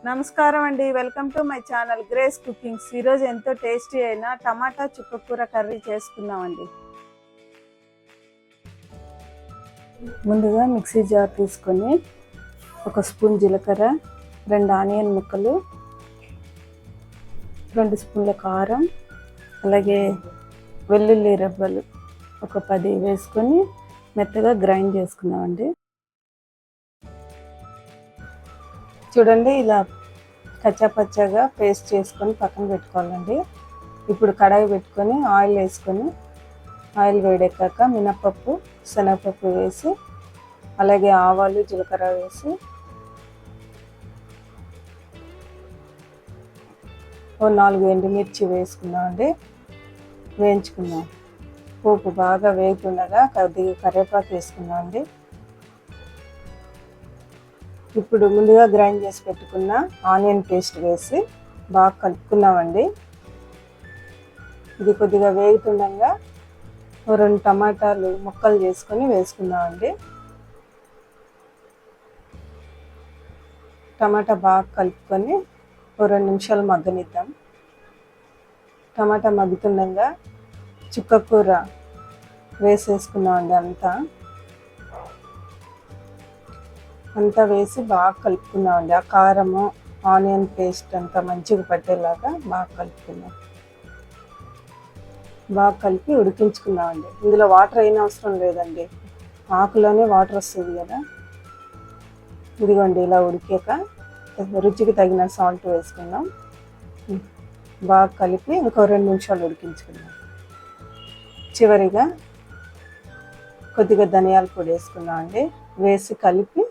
నమస్కారం అండి, welcome to my channel grace cookings. ఈరోజు ఎంతో టేస్టీ అయిన టమాటా చుక్కకూర కర్రీ చేసుకుందామండి. ముందుగా మిక్సీ జార్ తీసుకొని 1 స్పూన్ జీలకర్ర, 2 ఆనియన్ ముక్కలు, 2 స్పూన్ల కారం, అలాగే వెల్లుల్లి రెబ్బలు ఒక 10 వేసుకొని మెత్తగా గ్రైండ్ చేసుకుందామండి. చూడండి, ఇలా కచ్చాపచ్చాగా పేస్ట్ చేసుకొని పక్కన పెట్టుకోవాలండి. ఇప్పుడు కడాయి పెట్టుకొని ఆయిల్ వేసుకొని, ఆయిల్ వేడెక్కాక మినపప్పు, శనగపప్పు వేసి, అలాగే ఆవాలు, జీలకర్ర వేసి ఓ 4 ఎండుమిర్చి వేసుకుందామండి. వేయించుకుందాం. పోపు బాగా వేగుతుండగా కొద్దిగా కరివేపాకు వేసుకుందామండి. ఇప్పుడు ముందుగా గ్రైండ్ చేసి పెట్టుకున్న ఆనియన్ పేస్ట్ వేసి బాగా కలుపుకున్నామండి. ఇది కొద్దిగా వేగుతుండగా 2 టమాటాలు ముక్కలు చేసుకొని వేసుకుందామండి. టమాటా బాగా కలుపుకొని 2 నిమిషాలు మగ్గనిద్దాం. టమాటా మగ్గుతుండగా చుక్కకూర వేసేసుకున్నామండి. అంతా వేసి బాగా కలుపుకున్నామండి. ఆ కారము, ఆనియన్ పేస్ట్ అంతా మంచిగా పట్టేలాగా బాగా కలుపుకున్నాం. బాగా కలిపి ఉడికించుకున్నామండి. ఇందులో వాటర్ అయిన అవసరం లేదండి, ఆకులోనే వాటర్ వస్తుంది కదా. ఇదిగోండి, ఇలా ఉడికాక రుచికి తగిన సాల్ట్ వేసుకుందాం. బాగా కలిపి ఇంకో 2 నిమిషాలు ఉడికించుకుందాం. చివరిగా కొద్దిగా ధనియాల పొడి వేసుకున్నామండి. వేసి కలిపి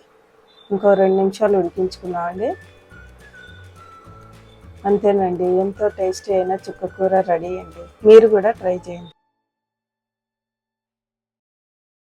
ఇంకో 2 నిమిషాలు ఉడికించుకున్నామండి. అంతేనండి, ఎంతో టేస్టీ అయిన చుక్కకూర రెడీ అండి. మీరు కూడా ట్రై చేయండి.